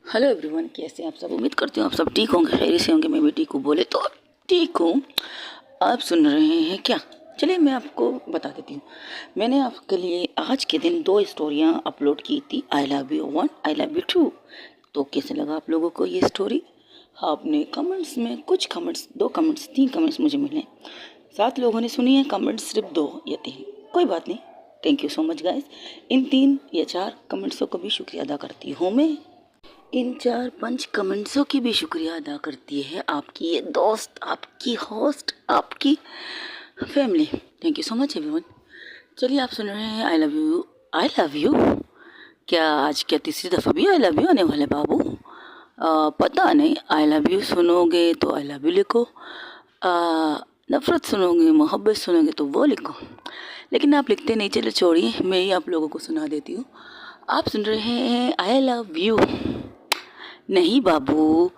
Hello everyone, कैसे हैं आप सब। उम्मीद करती हूँ आप सब ठीक होंगे, खैरियत से होंगे। मैं भी ठीक हूँ, बोले तो ठीक हूँ। आप सुन रहे हैं क्या? चलिए मैं आपको बता देती हूँ। मैंने आपके लिए आज के दिन 2 स्टोरियाँ अपलोड की थी, I love you 1, I love you 2। तो कैसे लगा आप लोगों को ये स्टोरी? आपने कमेंट्स में कुछ कमेंट्स, 2 कमेंट्स, 3 कमेंट्स मुझे मिले। 7 लोगों ने सुनी है, कमेंट्स सिर्फ 2 या 3, कोई बात नहीं। Thank you so much guys. इन 3 या 4 कमेंट्सों का भी शुक्रिया अदा करती हूँ मैं। इन 4-5 कमेंट्सों की भी शुक्रिया अदा करती है आपकी ये दोस्त, आपकी होस्ट, आपकी family. Thank you so much everyone. चलिए आप सुन रहे हैं I love you, I love you. क्या आज क्या तीसरी दफ़ा भी आई लव यू आने वाले बाबू? पता नहीं। आई लव यू सुनोगे तो आई लव यू लिखो, नफ़रत सुनोगे, मोहब्बत सुनोगे तो वो लिखो, लेकिन आप लिखते नहीं। चलो छोड़िए, मैं ही आप लोगों को सुना देती हूँ। आप सुन रहे हैं आई लव यू नहीं बाबू,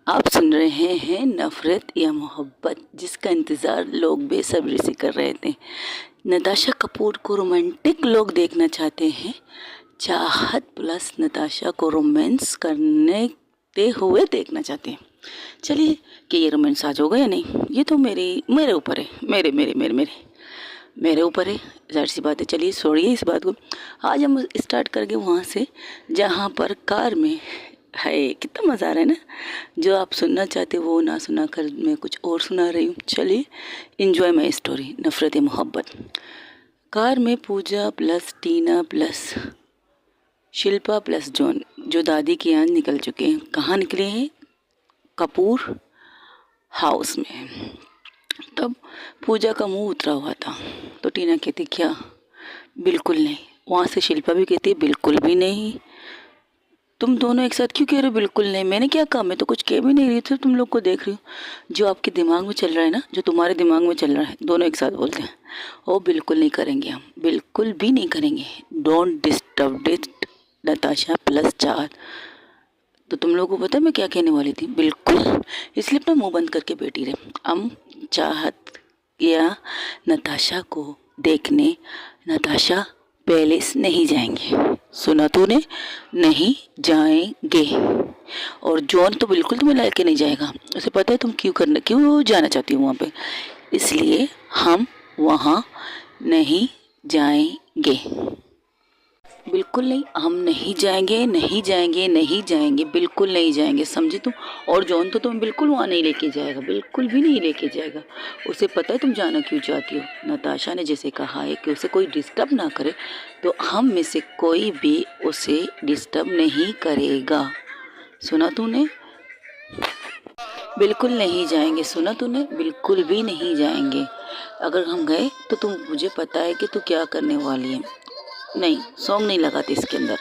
आप सुन रहे हैं नफ़रत या मोहब्बत, जिसका इंतज़ार लोग बेसब्री से कर रहे थे। नताशा कपूर को रोमांटिक लोग देखना चाहते हैं, चाहत प्लस नताशा को रोमांस करने हुए देखना चाहते हैं। चलिए कि ये रोमांस आज होगा या नहीं, ये तो मेरे ऊपर है, मेरे ऊपर है, ज़ाहिर सी बात है। चलिए छोड़िए इस बात को, आज हम स्टार्ट करके वहाँ से जहाँ पर कार में है। कितना मज़ा आ रहा है ना। जो आप सुनना चाहते हो वो ना सुना कर मैं कुछ और सुना रही हूँ। चलिए इन्जॉय माई स्टोरी, नफ़रत मोहब्बत। कार में पूजा प्लस टीना प्लस शिल्पा प्लस जॉन, जो दादी के यहाँ निकल चुके हैं। कहाँ निकले हैं? कपूर हाउस में। तब पूजा का मुंह उतरा हुआ था, तो टीना कहती क्या? बिल्कुल नहीं। वहाँ से शिल्पा भी कहती बिल्कुल भी नहीं। तुम दोनों एक साथ क्यों कह रहे हो बिल्कुल नहीं? मैंने क्या कहा? मैं तो कुछ कह भी नहीं रही थी, तुम लोग को देख रही हूँ। जो आपके दिमाग में चल रहा है ना, जो तुम्हारे दिमाग में चल रहा है, दोनों एक साथ बोलते हैं। ओ बिल्कुल नहीं करेंगे, हम बिल्कुल भी नहीं करेंगे। Don't disturb it Natasha plus 4। तो तुम लोगों को पता है मैं क्या कहने वाली थी? बिल्कुल। इसलिए अपना मुंह बंद करके बैठी रहे। हम चाहत या नताशा को देखने नताशा पैलेस नहीं जाएंगे। सुना तूने? नहीं जाएंगे। और जॉन तो बिल्कुल तुम्हें लेके नहीं जाएगा। उसे पता है तुम क्यों जाना चाहती हो वहाँ पे, इसलिए हम वहाँ नहीं जाएंगे। बिल्कुल नहीं, हम नहीं जाएंगे, नहीं जाएंगे, नहीं जाएंगे, बिल्कुल नहीं जाएंगे, समझे तुम? और जॉन तो तुम्हें बिल्कुल वहाँ नहीं लेके जाएगा, बिल्कुल भी नहीं लेके जाएगा। उसे पता है तुम जाना क्यों चाहती हो। नताशा ने जैसे कहा है कि उसे कोई डिस्टर्ब ना करे, तो हम में से कोई भी उसे डिस्टर्ब नहीं करेगा। सुना तूने? बिल्कुल नहीं जाएंगे। सुना तूने? बिल्कुल भी नहीं जाएंगे। अगर हम गए तो तुम, मुझे पता है कि तू क्या करने वाली है। नहीं, सॉन्ग नहीं लगाते इसके अंदर।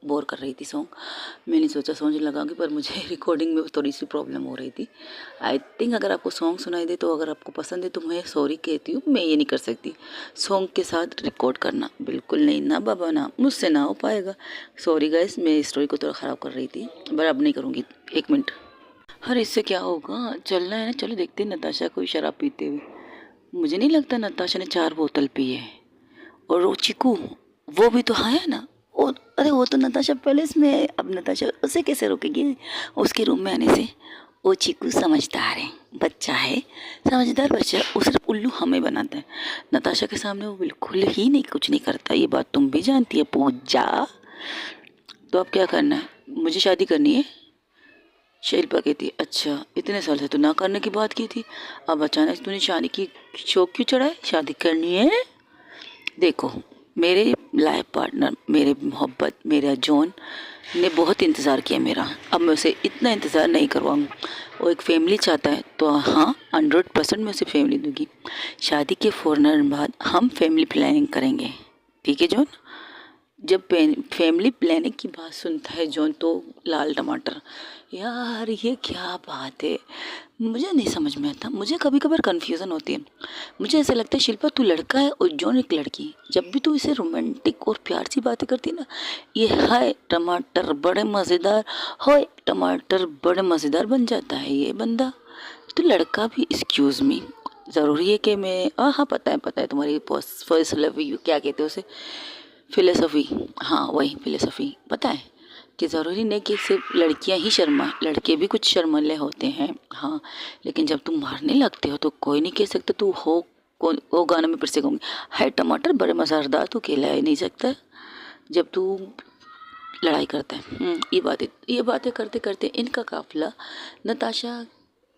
बोर कर रही थी सॉन्ग, मैंने सोचा सॉन्ग लगाऊंगी, पर मुझे रिकॉर्डिंग में थोड़ी सी प्रॉब्लम हो रही थी। आई थिंक अगर आपको सॉन्ग सुनाई दे तो, अगर आपको पसंद है तो मैं सॉरी कहती हूँ, मैं ये नहीं कर सकती सॉन्ग के साथ रिकॉर्ड करना। बिल्कुल नहीं ना बाबा ना, मुझसे ना हो पाएगा। सॉरी गाइस, मैं स्टोरी को थोड़ा ख़राब कर रही थी, पर अब नहीं करूँगी। 1 मिनट। अरे इससे क्या होगा, चलना है ना, चलो देखते हैं नताशा को शराब पीते हुए। मुझे नहीं लगता नताशा ने 4 बोतल पी है। और वो चिकू, वो भी तो है ना। और अरे वो तो नताशा पैलेस में है, अब नताशा उसे कैसे रोकेगी उसके रूम में आने से? वो चिकू समझदार है, बच्चा है, समझदार बच्चा। वो सिर्फ उल्लू हमें बनाता है, नताशा के सामने वो बिल्कुल ही नहीं, कुछ नहीं करता। ये बात तुम भी जानती है पूजा। तो अब क्या करना है? मुझे शादी करनी है। शिल्पा कहती है अच्छा, इतने साल से तो ना करने की बात की थी, अब अचानक तूने शादी की शौक क्यों चढ़ा है? शादी करनी है। देखो, मेरे लाइफ पार्टनर, मेरे मोहब्बत, मेरा जॉन ने बहुत इंतज़ार किया मेरा, अब मैं उसे इतना इंतज़ार नहीं करवाऊँगी। वो एक फैमिली चाहता है तो हाँ, 100% मैं उसे फैमिली दूँगी। शादी के फ़ौरन बाद हम फैमिली प्लानिंग करेंगे, ठीक है जॉन? जब फैमिली प्लानिंग की बात सुनता है जॉन तो लाल टमाटर। यार ये क्या बात है, मुझे नहीं समझ में आता। मुझे कभी कभार कन्फ्यूज़न होती है। मुझे ऐसा लगता है शिल्पा तू लड़का है और जॉन एक लड़की। जब भी तू इसे रोमांटिक और प्यार सी बातें करती ना, ये हाय टमाटर बड़े मज़ेदार, हाय टमाटर बड़े मज़ेदार बन जाता है ये बंदा। तो लड़का भी, एक्सक्यूज़ मी, ज़रूरी है कि मैं, हाँ पता है तुम्हारी फर्स्ट लव यू क्या कहते हैं उसे, फिलोसफी, हाँ वही फिलोसफी, पता है कि ज़रूरी नहीं कि सिर्फ लड़कियां ही शर्मा, लड़के भी कुछ शर्मले होते हैं। हाँ, लेकिन जब तुम मारने लगते हो तो कोई नहीं कह सकता तू हो कौन। वो गाना में फिर से कहूँगी, है टमाटर बड़े मज़ेदार तू केला ही नहीं सकता जब तू लड़ाई करता है। ये बातें करते करते इनका काफिला नताशा,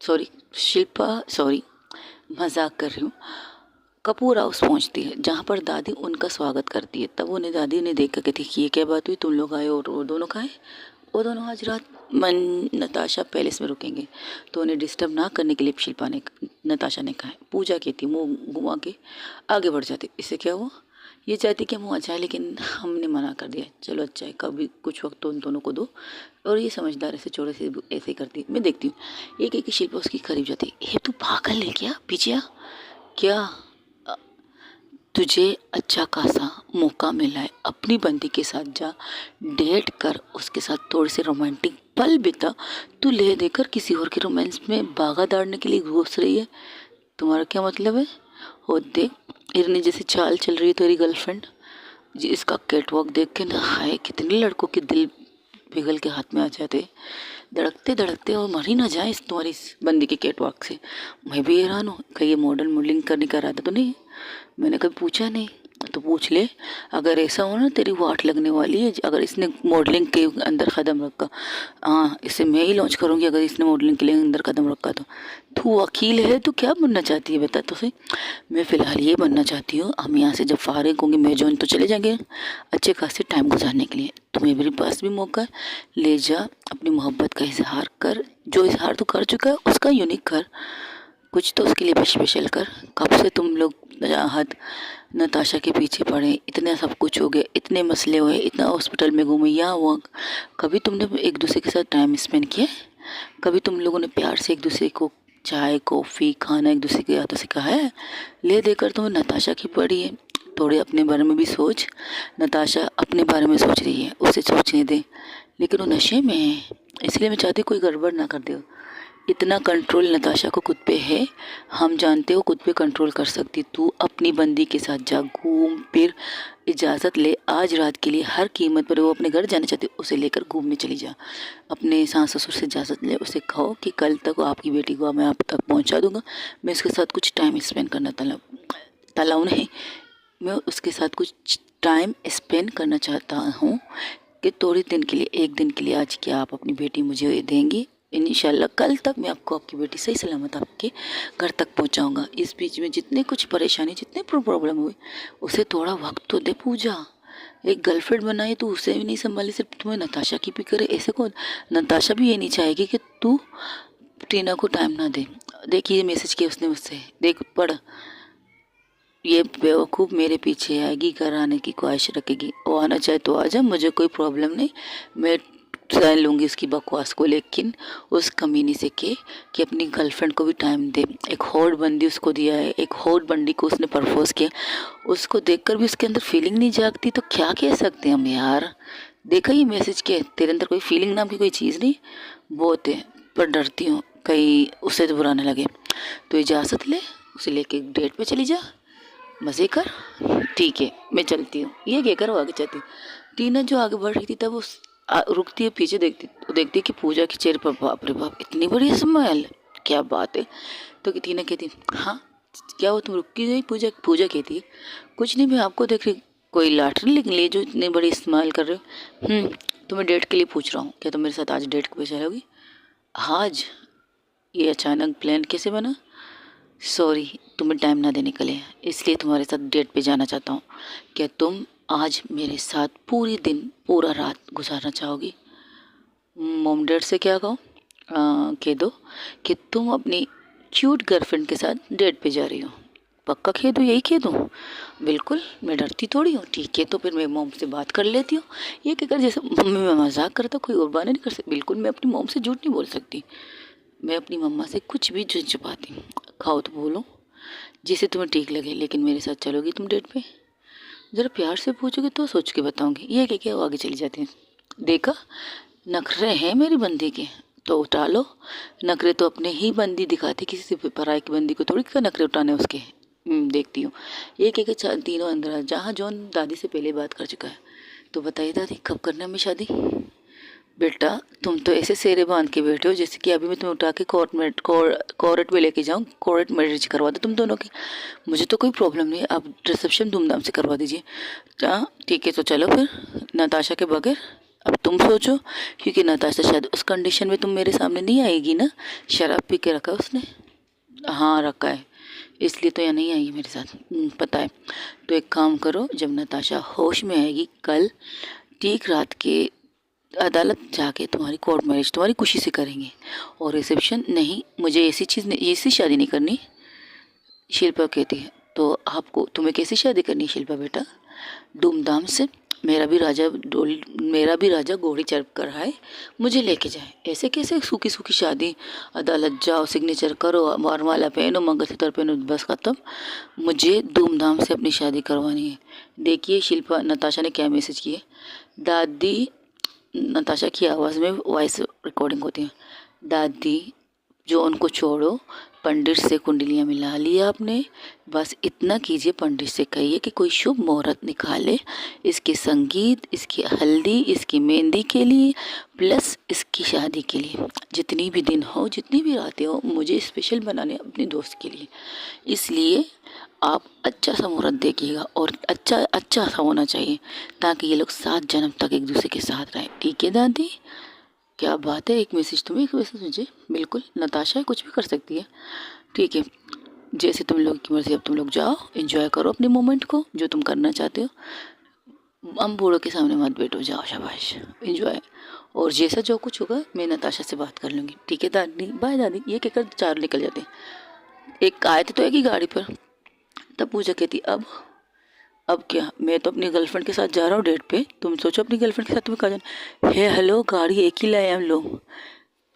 सॉरी शिल्पा, सॉरी मजाक कर रही हूँ, कपूर हाउस पहुँचती है, जहाँ पर दादी उनका स्वागत करती है। तब उन्हें दादी उन्हें देख कर कहती है, ये क्या बात हुई, तुम लोग आए और वो दोनों कहाँ हैं? वो दोनों आज रात नताशा पैलेस में रुकेंगे, तो उन्हें डिस्टर्ब ना करने के लिए शिल्पा ने, नताशा ने कहा। पूजा कहती मुँह घुमा के आगे बढ़ जाती। इससे क्या हुआ, ये चाहती कि हम वहाँ जाए, लेकिन हमने मना कर दिया। चलो अच्छा है, कभी कुछ वक्त तो उन दोनों को दो। और ये समझदार ऐसे छोटे से ऐसे ही करती। मैं देखती हूँ एक एक शिल्पा उसकी करीब जाती। ये तू पागल है क्या, पीछे आ। क्या तुझे अच्छा खासा मौका मिला है, अपनी बंदी के साथ जा, डेट कर, उसके साथ थोड़े से रोमांटिक पल बिता। तू ले देकर किसी और के रोमांस में बागा दाड़ने के लिए घुस रही है। तुम्हारा क्या मतलब है? हो देख, इरनी जैसी चाल चल रही है तेरी गर्लफ्रेंड जी। इसका कैटवॉक देख के ना, हाय कितने लड़कों के दिल पिघल के हाथ में आ जाते, धड़कते धड़कते, और मर ही ना जाए इस तुम्हारी इस बंदी के कैटवॉक से। मैं भी हैरान हूँ, कहीं ये मॉडल मॉडलिंग करने का इरादा तो नहीं? मैंने कभी पूछा नहीं, तो पूछ ले। अगर ऐसा हो ना, तेरी वाट लगने वाली है अगर इसने मॉडलिंग के अंदर कदम रखा। हाँ, इसे मैं ही लॉन्च करूँगी अगर इसने मॉडलिंग के लिए अंदर कदम रखा तो। तू वकील है, तू क्या बनना चाहती है बता तो सही। मैं फ़िलहाल ये बनना चाहती हूँ, हम यहाँ से जब फारिग होंगे मैं जॉन तो चले जाएंगे अच्छे खासे टाइम गुजारने के लिए। तुम्हें मेरे पास भी मौका है, ले जा, अपनी मोहब्बत का इजहार कर। जो इजहार तू कर चुका है उसका यूनिक कर, कुछ तो उसके लिए भी स्पेशल कर। कब से तुम लोग राहत नताशा के पीछे पड़े, इतना सब कुछ हो गया, इतने मसले हुए, इतना हॉस्पिटल में घूमे, यहाँ हुआ, कभी तुमने एक दूसरे के साथ टाइम स्पेंड किया? कभी तुम लोगों ने प्यार से एक दूसरे को चाय कॉफ़ी खाना एक दूसरे के हाथों से कहा है? ले देकर तुम्हें नताशा की पड़ी है। थोड़े अपने बारे में भी सोच। नताशा अपने बारे में सोच रही है, उसे सोचने दे, लेकिन वो नशे में है, इसलिए मैं चाहती कोई गड़बड़ ना कर दे। इतना कंट्रोल नताशा को खुद पे है, हम जानते हो खुद पे कंट्रोल कर सकती। तू अपनी बंदी के साथ जा, घूम फिर, इजाज़त ले आज रात के लिए, हर कीमत पर। वो अपने घर जाना चाहती, उसे लेकर घूमने चली जा। अपने सास ससुर से इजाज़त ले, उसे कहो कि कल तक आपकी बेटी को मैं आप तक पहुंचा दूंगा। मैं उसके साथ कुछ टाइम स्पेंड करना तलाऊ नहीं, मैं उसके साथ कुछ टाइम स्पेंड करना चाहता हूँ कि थोड़े दिन के लिए, एक दिन के लिए आज क्या आप अपनी बेटी मुझे देंगी? इंशाल्लाह कल तक मैं आपको आपकी बेटी सही सलामत आपके घर तक पहुंचाऊंगा। इस बीच में जितने कुछ परेशानी, जितने प्रॉब्लम हुए, उसे थोड़ा वक्त तो दे। पूजा एक गर्लफ्रेंड बनाई तो उसे भी नहीं संभाली, सिर्फ तुम्हें नताशा की भी करे, ऐसे कौन? नताशा भी ये नहीं चाहेगी कि तू टीना को टाइम ना दे। देखिए मैसेज किया उसने मुझसे, देख पढ़। ये बेवकूफ़ मेरे पीछे आएगी, घर आने की ख्वाहिश रखेगी, वो आना चाहे तो आ जा, मुझे कोई प्रॉब्लम नहीं, मैं सहन लूँगी उसकी बकवास को। लेकिन उस कमीनी से के कि अपनी गर्लफ्रेंड को भी टाइम दे। एक हॉट बंदी उसको दिया है, एक हॉट बंदी को उसने प्रपोज किया, उसको देखकर भी उसके अंदर फीलिंग नहीं जागती तो क्या कह सकते हैं हम यार। देखा ये मैसेज के, तेरे अंदर कोई फीलिंग नाम की कोई चीज़ नहीं? बहुत है, पर डरती हूँ कहीं उसे तो बुरा न लगे। तो इजाज़त ले, उसे लेके डेट पे चली जा, मज़े कर। ठीक है मैं चलती हूँ, ये कहकर वो आगे चलती। टीना जो आगे बढ़ रही थी तब उस रुकती है, पीछे देखती तो देखती है कि पूजा के चेहरे पर बाप रे बाप इतनी बड़ी स्माइल, क्या बात है। तो टीना कहती हाँ क्या वो तुम रुकी गई? पूजा पूजा कहती है कुछ नहीं, मैं आपको देख रही, कोई लॉटरी लेकिन ले जो इतनी बड़ी स्माइल कर रहे हो। तुम्हें डेट के लिए पूछ रहा हूँ, क्या तुम मेरे साथ आज डेट पे चलोगी? आज? ये अचानक प्लान कैसे बना? सॉरी, तुम्हें टाइम ना देने के लिए, इसलिए तुम्हारे साथ डेट पे जाना चाहता हूँ। क्या तुम आज मेरे साथ पूरी दिन पूरा रात गुजारना चाहोगी? मॉम डैड से क्या कहो, कह दो कि तुम अपनी क्यूट गर्लफ्रेंड के साथ डेट पे जा रही हो। पक्का कह दो, यही कह दो? बिल्कुल, मैं डरती थोड़ी हूँ। ठीक है तो फिर मैं मॉम से बात कर लेती हूँ। ये कहकर जैसे मम्मी मैं मजाक करता, कोई और बहाना नहीं कर सकती। बिल्कुल मैं अपनी मॉम से झूठ नहीं बोल सकती, मैं अपनी मम्मा से कुछ भी झूठ छुपाती हूँ। खाओ तो बोलो जिसे तुम्हें ठीक लगे, लेकिन मेरे साथ चलोगी तुम डेट पे? ज़रा प्यार से पूछोगे तो सोच के बताऊंगी। ये क्या क्या वो आगे चली जाती है। देखा नखरे हैं मेरी बंदी के, तो उठा लो। नखरे तो अपने ही बंदी दिखाती, किसी से पराई की बंदी को थोड़ी का नखरे उठाने उसके। देखती हूँ ये क्या तीनों अंदर, जहाँ जॉन दादी से पहले बात कर चुका है। तो बताइए दादी कब करना है हमें शादी? बेटा तुम तो ऐसे सेरे बांध के बैठे हो जैसे कि अभी मैं तुम्हें उठा के कोर्ट में लेके जाऊँ, कोर्ट मैरिज करवा दो तुम दोनों की। मुझे तो कोई प्रॉब्लम नहीं है, आप रिसेप्शन धूमधाम से करवा दीजिए। हाँ ठीक है, तो चलो फिर नताशा के बगैर। अब तुम सोचो, क्योंकि नताशा शायद उस कंडीशन में तुम मेरे सामने नहीं आएगी ना। शराब पी के रखा है उसने। हाँ रखा है, इसलिए तो यहाँ नहीं आएगी मेरे साथ, पता है। तो एक काम करो, जब नताशा होश में आएगी कल ठीक रात के अदालत जाके तुम्हारी कोर्ट मैरिज तुम्हारी खुशी से करेंगे। और रिसेप्शन नहीं, मुझे ऐसी चीज़ नहीं, ऐसी शादी नहीं करनी। शिल्पा कहती है तो आपको तुम्हें कैसी शादी करनी है शिल्पा बेटा? धूमधाम से। मेरा भी राजा घोड़ी चढ़ कर आए, मुझे लेके जाए। ऐसे कैसे सूखी सूखी शादी? अदालत जाओ, सिग्नेचर करो, वरमाला पहनो, मंगलसूत्र पहनो, बस खत्म। मुझे धूमधाम से अपनी शादी करवानी है। देखिए शिल्पा, नताशा ने क्या मैसेज किए। दादी, नताशा की आवाज़ में वॉइस रिकॉर्डिंग होती है। दादी जो उनको छोड़ो, पंडित से कुंडलियाँ मिला लिया आपने, बस इतना कीजिए, पंडित से कहिए कि कोई शुभ मुहूर्त निकाले इसके संगीत, इसकी हल्दी, इसकी मेहंदी के लिए, प्लस इसकी शादी के लिए। जितनी भी दिन हो, जितनी भी रातें हो, मुझे स्पेशल बनाने अपने दोस्त के लिए। इसलिए आप अच्छा सा मुहूर्त देखिएगा, और अच्छा सा होना चाहिए, ताकि ये लोग 7 जन्म तक एक दूसरे के साथ रहें। ठीक है दादी? क्या बात है, एक मैसेज तुम्हें, एक मैसेज मुझे। बिल्कुल, नताशा है, कुछ भी कर सकती है। ठीक है, जैसे तुम लोग की मर्जी। अब तुम लोग जाओ, एंजॉय करो अपने मोमेंट को, जो तुम करना चाहते हो। हम बूढ़ों के सामने मत बैठो, जाओ शाबाश, एंजॉय। और जैसा जो कुछ होगा मैं नताशा से बात कर लूँगी। ठीक है दादी? बाय दादी। ये कहकर 4 निकल जाते हैं। एक आए थे तो एक ही गाड़ी पर। तब पूजा कहती अब क्या, मैं तो अपनी गर्लफ्रेंड के साथ जा रहा हूँ डेट पे, तुम सोचो अपनी गर्लफ्रेंड के साथ तुम्हें कहाँ जाना है। हेलो, गाड़ी एक ही लाए हम लोग।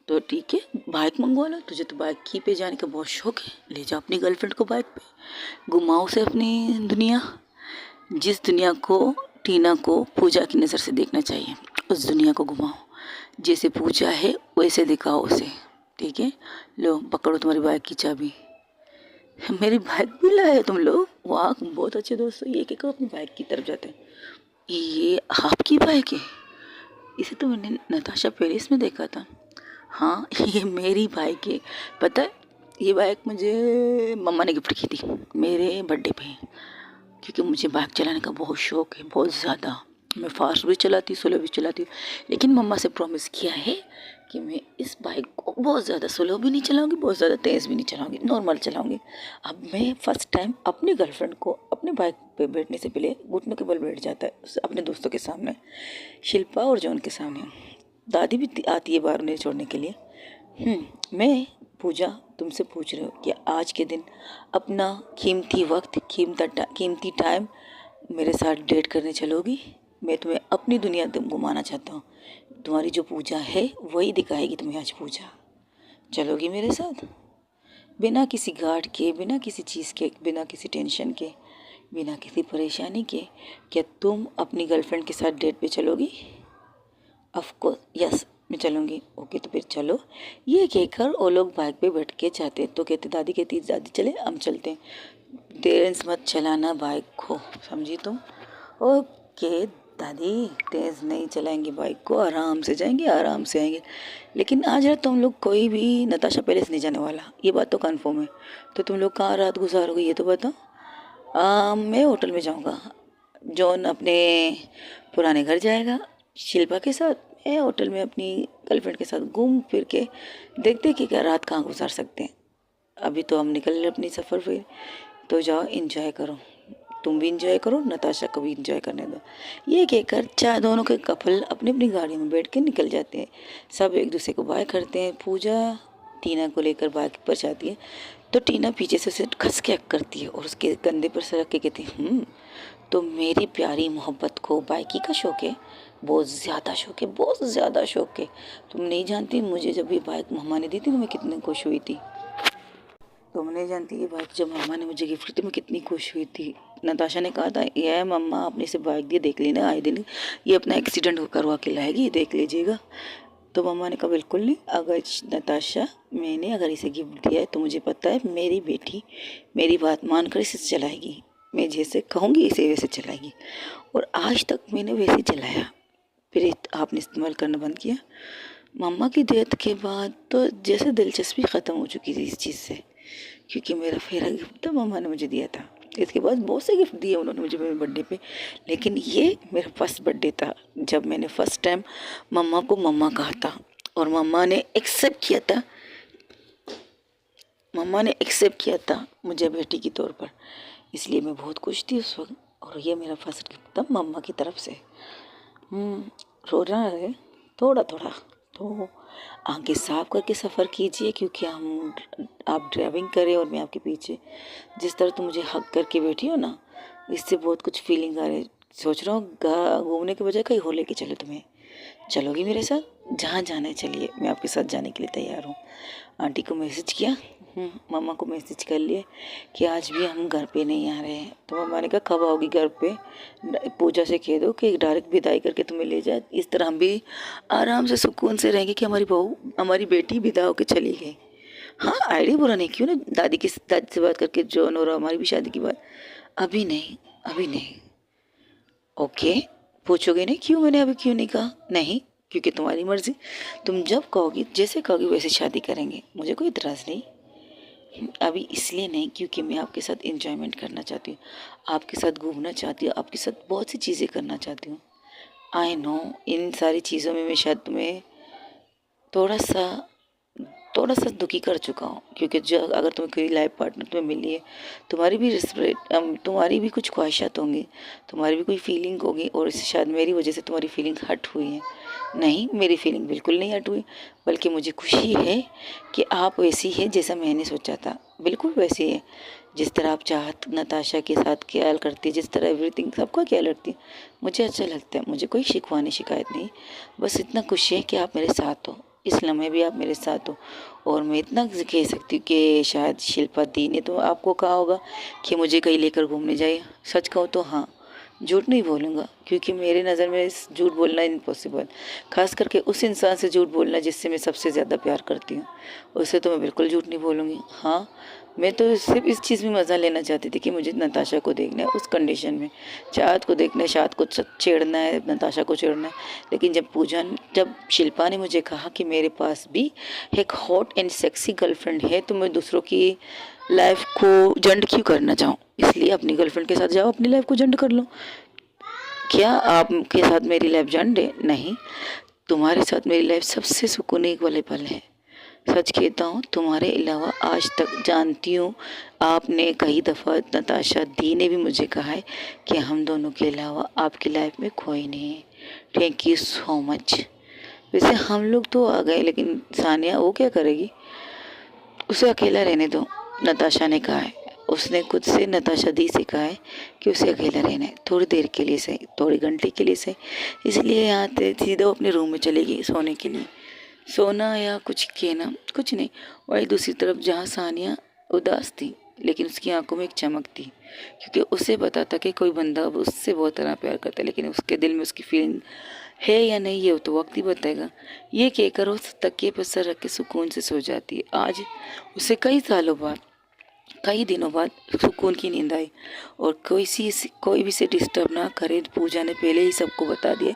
तो ठीक है, बाइक मंगवा लो, तुझे तो बाइक ही पे जाने का बहुत शौक है, ले जाओ अपनी गर्लफ्रेंड को बाइक पे, घुमाओ से अपनी दुनिया। जिस दुनिया को टीना को पूजा की नज़र से देखना चाहिए, उस दुनिया को घुमाओ। जैसे पूजा है वैसे दिखाओ उसे। ठीक है, लो पकड़ो तुम्हारी बाइक की चाबी। मेरी बाइक भी लाए तुम लोग, वाह बहुत अच्छे दोस्त हो। ये क्या अपनी बाइक की तरफ जाते हैं। ये आपकी बाइक है? इसे तो मैंने नताशा पेरिस में देखा था। हाँ ये मेरी बाइक है। पता है, ये बाइक मुझे मम्मा ने गिफ्ट की थी मेरे बर्थडे पे, क्योंकि मुझे बाइक चलाने का बहुत शौक है, बहुत ज़्यादा। मैं फास्ट भी चलाती हूँ, स्लो भी चलाती हूँ, लेकिन मम्मा से प्रॉमिस किया है कि मैं इस बाइक को बहुत ज़्यादा स्लो भी नहीं चलाऊंगी, बहुत ज़्यादा तेज़ भी नहीं चलाऊंगी, नॉर्मल चलाऊंगी। अब मैं फर्स्ट टाइम अपनी गर्लफ्रेंड को अपने बाइक पे बैठने से पहले घुटनों के बल बैठ जाता है, अपने दोस्तों के सामने, शिल्पा और जॉन के सामने। दादी भी आती है बाहर उन्हें छोड़ने के लिए। मैं पूजा तुमसे पूछ रही हूँ कि आज के दिन अपना कीमती वक्त, कीमती टाइम मेरे साथ डेट करने चलोगी? मैं तुम्हें अपनी दुनिया घुमाना चाहता हूँ। तुम्हारी जो पूजा है वही दिखाएगी तुम्हें आज पूजा। चलोगी मेरे साथ? बिना किसी गार्ड के, बिना किसी चीज़ के, बिना किसी टेंशन के, बिना किसी परेशानी के, क्या तुम अपनी गर्लफ्रेंड के साथ डेट पे चलोगी? ऑफकोर्स यस, मैं चलूँगी। ओके तो फिर चलो। ये कहकर वो लोग बाइक पे बैठ के जाते, तो कहते दादी कहती दादी चले, हम चलते हैं, तेज मत चलाना बाइक को, समझी तुम? ओके दादी, तेज़ नहीं चलाएंगे बाइक को, आराम से जाएंगे, आराम से आएंगे। लेकिन आज रात तुम लोग कोई भी नताशा पैलेस नहीं जाने वाला, ये बात तो कन्फर्म है। तो तुम लोग कहाँ रात गुजारोगे ये तो बताओ। मैं होटल में जाऊँगा, जॉन अपने पुराने घर जाएगा शिल्पा के साथ, मैं होटल में अपनी गर्लफ्रेंड के साथ घूम फिर के देखते कि क्या रात कहाँ गुजार सकते हैं। अभी तो हम निकल रहे अपनी सफ़र पे, तो जाओ इंजॉय करो, तुम भी इंजॉय करो, नताशा को भी इंजॉय करने दो। ये कहकर चार दोनों के कपल अपनी अपनी गाड़ी में बैठ के निकल जाते हैं। सब एक दूसरे को बाय करते हैं। पूजा टीना को लेकर बाइक पर जाती है, तो टीना पीछे से उसे खस के हक करती है और उसके कंधे पर सर रख के कहती है तो मेरी प्यारी मोहब्बत को बाइकी का शौक है, बहुत ज़्यादा शौक है, बहुत ज़्यादा शौक है। तुम नहीं जानती मुझे जब ये बाइक मम्मा ने दी थी तो मैं कितनी खुश हुई थी। तुम नहीं जानती ये बाइक जब मम्मा ने मुझे गिफ्ट की तो मैं कितनी खुश हुई थी। नताशा ने कहा था ये मम्मा आपने से बाइक दी, देख लेना, आए दिन ये अपना एक्सीडेंट करवा के लाएगी, देख लीजिएगा। तो मम्मा ने कहा बिल्कुल नहीं, अगर नताशा मैंने अगर इसे गिफ्ट दिया है तो मुझे पता है मेरी बेटी मेरी बात मान कर इसे चलाएगी, मैं जैसे कहूँगी इसे वैसे चलाएगी। और आज तक मैंने वैसे चलाया, फिर आपने इस्तेमाल करना बंद किया। मम्मा की डेथ के बाद तो जैसे दिलचस्पी ख़त्म हो चुकी थी इस चीज़ से, क्योंकि मेरा पहला गिफ्ट तो मम्मा ने मुझे दिया था। इसके बाद बहुत से गिफ्ट दिए उन्होंने मुझे मेरे बर्थडे पे, लेकिन ये मेरा फर्स्ट बर्थडे था जब मैंने फर्स्ट टाइम मम्मा को मम्मा कहा था और मम्मा ने एक्सेप्ट किया था। मम्मा ने एक्सेप्ट किया था मुझे बेटी के तौर पर, इसलिए मैं बहुत खुश थी उस वक्त। और ये मेरा फर्स्ट गिफ्ट था मम्मा की तरफ से। रो रहा है थोड़ा थोड़ा, तो आंखें साफ करके सफ़र कीजिए, क्योंकि आप ड्राइविंग करें और मैं आपके पीछे। जिस तरह तुम मुझे हक करके बैठी हो ना, इससे बहुत कुछ फीलिंग आ रही है। सोच रहा हूँ घूमने के बजाय कहीं और लेके चलो तुम्हें। चलोगी मेरे साथ? जहाँ जाना है चलिए, मैं आपके साथ जाने के लिए तैयार हूँ। आंटी को मैसेज किया, मम्मा को मैसेज कर लिए कि आज भी हम घर पे नहीं आ रहे हैं। तो मम्मा ने कहा कब आओगी घर पे? पूजा से कह दो कि डायरेक्ट विदाई करके तुम्हें ले जाए, इस तरह हम भी आराम से सुकून से रहेंगे कि हमारी बहू, हमारी बेटी विदा होकर चली गई। हाँ, आइडिया बुरा नहीं, क्यों ना दादी से बात करके जॉन और हमारी भी शादी की बात। अभी नहीं, अभी नहीं। ओके, पूछोगे नहीं क्यों मैंने अभी क्यों नहीं कहा? नहीं, क्योंकि तुम्हारी मर्जी, तुम जब कहोगी, जैसे कहोगी वैसे शादी करेंगे, मुझे कोई इतराज़ नहीं। अभी इसलिए नहीं क्योंकि मैं आपके साथ एंजॉयमेंट करना चाहती हूँ, आपके साथ घूमना चाहती हूँ, आपके साथ बहुत सी चीज़ें करना चाहती हूँ। आई नो इन सारी चीज़ों में मैं शायद तुम्हें थोड़ा सा थोड़ा सा दुखी कर चुका हूँ, क्योंकि जो अगर तुम्हें कोई लाइफ पार्टनर तुम्हें मिली है, तुम्हारी भी कुछ ख्वाहिशात होंगी, तुम्हारी भी कोई फीलिंग होगी, और इससे शायद मेरी वजह से तुम्हारी फीलिंग हट हुई है। नहीं, मेरी फीलिंग बिल्कुल नहीं हट हुई, बल्कि मुझे खुशी है कि आप वैसी है जैसा मैंने सोचा था, बिल्कुल वैसी है। जिस तरह आप चाहत नताशा के साथ ख्याल करती है, जिस तरह एवरीथिंग सबका ख्याल रखती है, मुझे अच्छा लगता है। मुझे कोई शिकवा नहीं, शिकायत नहीं, बस इतना खुशी है कि आप मेरे साथ हो, इस लम्हे भी आप मेरे साथ हो। और मैं इतना कह सकती हूँ कि शायद शिल्पा दी ने तो आपको कहा होगा कि मुझे कहीं लेकर घूमने जाइए। सच कहूँ तो हाँ, झूठ नहीं बोलूँगा, क्योंकि मेरे नज़र में झूठ बोलना इम्पॉसिबल, खास करके उस इंसान से झूठ बोलना जिससे मैं सबसे ज़्यादा प्यार करती हूँ, उससे तो मैं बिल्कुल झूठ नहीं बोलूँगी। हाँ, मैं तो सिर्फ इस चीज़ में मज़ा लेना चाहती थी कि मुझे नताशा को देखना है उस कंडीशन में, चाहत को देखना है, चाहत को छेड़ना है, नताशा को छेड़ना है। लेकिन जब शिल्पा ने मुझे कहा कि मेरे पास भी एक हॉट एंड सेक्सी गर्लफ्रेंड है, तो मैं दूसरों की लाइफ को जंड क्यों करना चाहूँ? इसलिए अपनी गर्लफ्रेंड के साथ जाओ, अपनी लाइफ को जंड कर लो। क्या आपके साथ मेरी लाइफ जंड है? नहीं, तुम्हारे साथ मेरी लाइफ सबसे सुकून वाले पल है। सच कहता हूँ, तुम्हारे अलावा आज तक जानती हूँ, आपने कई दफ़ा नताशा दी ने भी मुझे कहा है कि हम दोनों के अलावा आपकी लाइफ में कोई नहीं है। Thank you so much. वैसे हम लोग तो आ गए, लेकिन सानिया वो क्या करेगी? उसे अकेला रहने दो, नताशा ने कहा है। उसने खुद से नताशा दी से कहा है कि उसे अकेला रहना है, थोड़ी देर के लिए सही, थोड़ी घंटे के लिए सही। इसलिए यहाँ से सीधा अपने रूम में चली गई सोने के लिए। सोना या कुछ कहना, कुछ नहीं। वही दूसरी तरफ जहाँ सानिया उदास थी, लेकिन उसकी आंखों में एक चमक थी, क्योंकि उसे पता था कि कोई बंदा अब उससे बहुत तरह प्यार करता है, लेकिन उसके दिल में उसकी फीलिंग है या नहीं, ये तो वक्त ही बताएगा। ये कहकर वो तकिए पर सर रख के सुकून से सो जाती है। आज उसे कई सालों बाद, कई दिनों बाद सुकून की नींद आई, और कोई भी से डिस्टर्ब ना करे। पूजा ने पहले ही सबको बता दिया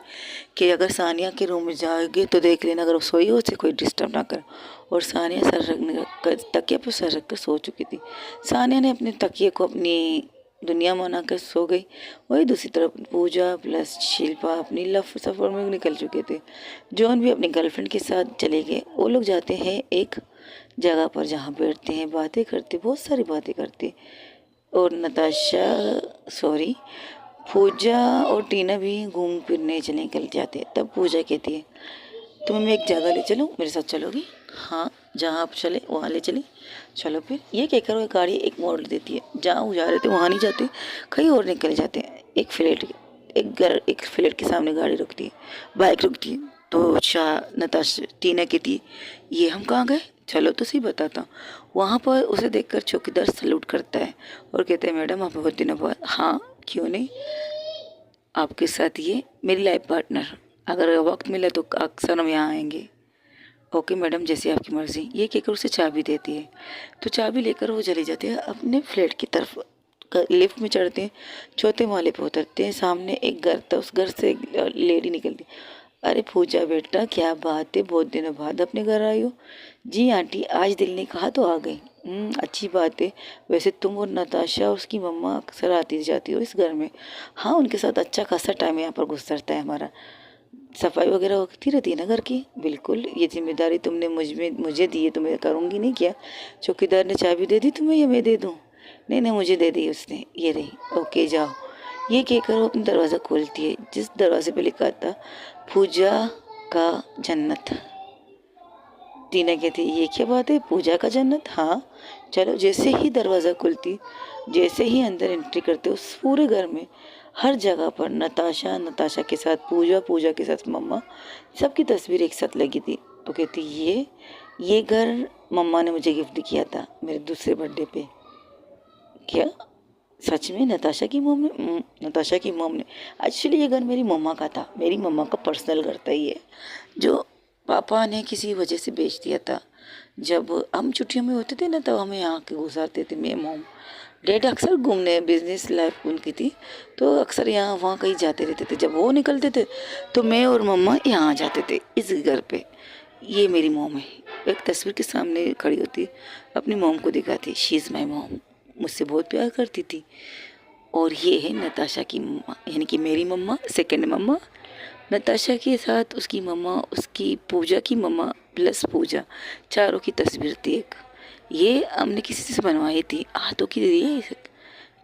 कि अगर सानिया के रूम में जाओगे तो देख लेना, अगर वो सोई हो उसे कोई डिस्टर्ब ना करे। और सानिया तकिया पर सर रख कर सो चुकी थी। सानिया ने अपने तकिए को अपनी दुनिया मना कर सो गई। वही दूसरी तरफ पूजा प्लस शिल्पा अपनी लव सफ़र में निकल चुके थे। जॉन भी अपनी गर्लफ्रेंड के साथ चले गए। वो लोग जाते हैं एक जगह पर जहाँ बैठते हैं, बातें करते, बहुत सारी बातें करते। और पूजा और टीना भी घूम फिरने चले निकल जाते। तब पूजा कहती है, तुम्हें मैं एक जगह ले चलूँ, मेरे साथ चलोगी? हाँ, जहाँ आप चले वहाँ ले चले। चलो फिर। ये कहकर वो गाड़ी एक मोड़ देती है, जहाँ वो जा रहे थे वहाँ नहीं जाते, कहीं और निकल जाते हैं। एक फ्लैट के सामने गाड़ी रुकती है, बाइक रुकती है। तो नताशा टीना कहती है, ये हम कहाँ गए? चलो तो सही बताता हूँ। वहाँ पर उसे देखकर चौकीदार सैल्यूट करता है और कहते हैं, मैडम आप बहुत दिनों बाद। हाँ, क्यों नहीं, आपके साथ ये मेरी लाइफ पार्टनर, अगर वक्त मिला तो अक्सर हम यहाँ आएंगे। ओके मैडम, जैसे आपकी मर्ज़ी। ये कहकर उसे चाबी देती है। तो चाबी लेकर वो चले जाते हैं अपने फ्लैट की तरफ। लिफ्ट में चढ़ते हैं, चौथे माले पर उतरते हैं। सामने एक घर था, उस घर से एक लेडी निकलती। अरे पूजा बेटा, क्या बात है, बहुत दिनों बाद अपने घर आई हो। जी आंटी, आज दिल ने कहा तो आ गई। अच्छी बात है। वैसे तुम और नताशा और उसकी मम्मा अक्सर आती जाती हो इस घर में। हाँ, उनके साथ अच्छा खासा टाइम यहाँ पर गुजरता है हमारा। सफाई वगैरह होती रहती है ना घर की। बिल्कुल, ये जिम्मेदारी तुमने मुझे दी है तो मैं करूँगी नहीं क्या? चौकीदार ने चाबी दे दी तुम्हें या मैं दे दूँ? नहीं नहीं, मुझे दे दी उसने, ये रही। ओके जाओ। ये कहकर वो अपना दरवाज़ा खोलती है, जिस दरवाजे पे लिखा था पूजा का जन्नत। टीना कहती ये क्या बात है, पूजा का जन्नत? हाँ चलो। जैसे ही दरवाज़ा खुलती, जैसे ही अंदर एंट्री करते, उस पूरे घर में हर जगह पर नताशा, नताशा के साथ पूजा, पूजा के साथ मम्मा, सबकी तस्वीर एक साथ लगी थी। तो कहती ये घर मम्मा ने मुझे गिफ्ट किया था मेरे दूसरे बर्थडे पे। क्या सच में? नताशा की मॉम ने। एक्चुअली ये घर मेरी मम्मा का था, मेरी मम्मा का पर्सनल घर था ये, जो पापा ने किसी वजह से बेच दिया था। जब हम छुट्टियों में होते थे ना, तब हमें यहाँ के गुजारते थे। मैं मॉम डैड अक्सर घूमने, बिजनेस लाइफ उनकी थी, तो अक्सर यहाँ वहाँ कहीं जाते रहते थे। जब वो निकलते थे तो मैं और मम्मा यहाँ आ जाते थे इस घर पे। ये मेरी मॉम है। एक तस्वीर के सामने खड़ी होती, अपनी मॉम को दिखाती, शी इज़ माई मॉम। मुझसे बहुत प्यार करती थी। और ये है नताशा की मम्मा, यानी कि मेरी मम्मा, सेकंड मम्मा। नताशा के साथ उसकी मम्मा, उसकी पूजा की मम्मा प्लस पूजा, चारों की तस्वीर थी एक। ये हमने किसी से बनवाई थी, हाथों की।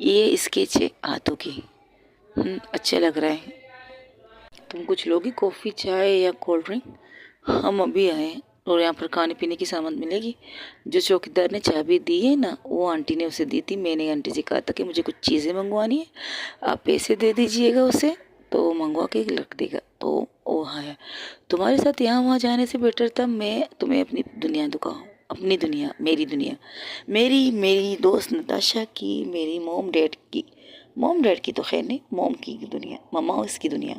ये स्केच है हाथों की। अच्छा लग रहा है। तुम कुछ लोगी, कॉफ़ी, चाय या कोल्ड ड्रिंक? हम अभी आए और यहाँ पर खाने पीने की सामान मिलेगी। जो चौकीदार ने चाबी दी है ना, वो आंटी ने उसे दी थी। मैंने आंटी से कहा था कि मुझे कुछ चीज़ें मंगवानी है, आप पैसे दे दीजिएगा उसे, तो वो मंगवा के रख देगा। तो वो आया। तुम्हारे साथ यहाँ वहाँ जाने से बेटर था मैं तुम्हें अपनी दुनिया दिखाऊँ। अपनी दुनिया, मेरी दुनिया, मेरी दोस्त नताशा की, मेरी मॉम डैड की तो खैर नहीं, मॉम की दुनिया, मम्मा उसकी दुनिया।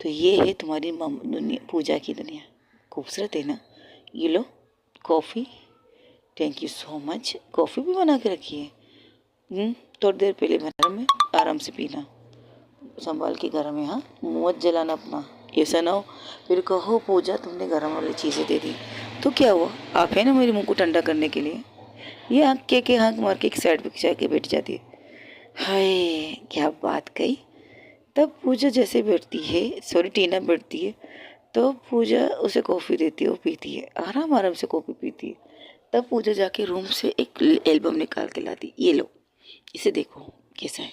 तो ये है तुम्हारी मम दुनिया, पूजा की दुनिया। खूबसूरत है ना? ये लो coffee. Thank you so much. Coffee भी बना के रखी है। थोड़ी देर पहले बना, में आराम से पीना, संभाल के घर में। हाँ, मत जलाना अपना, ऐसा ना हो फिर कहो पूजा तुमने गरम वाली चीज़ें दे दी। तो क्या हुआ, आप है ना मेरे मुंह को ठंडा करने के लिए। ये आँख के हाँक मार के एक साइड पे जाके बैठ जाती है। हाय क्या बात कही। तब पूजा जैसे बैठती है, सॉरी टीना बैठती है, तो पूजा उसे कॉफ़ी देती है, वो पीती है, आराम आराम से कॉफ़ी पीती है। तब पूजा जाके रूम से एक एल्बम निकाल के लाती, ये लो इसे देखो कैसा है।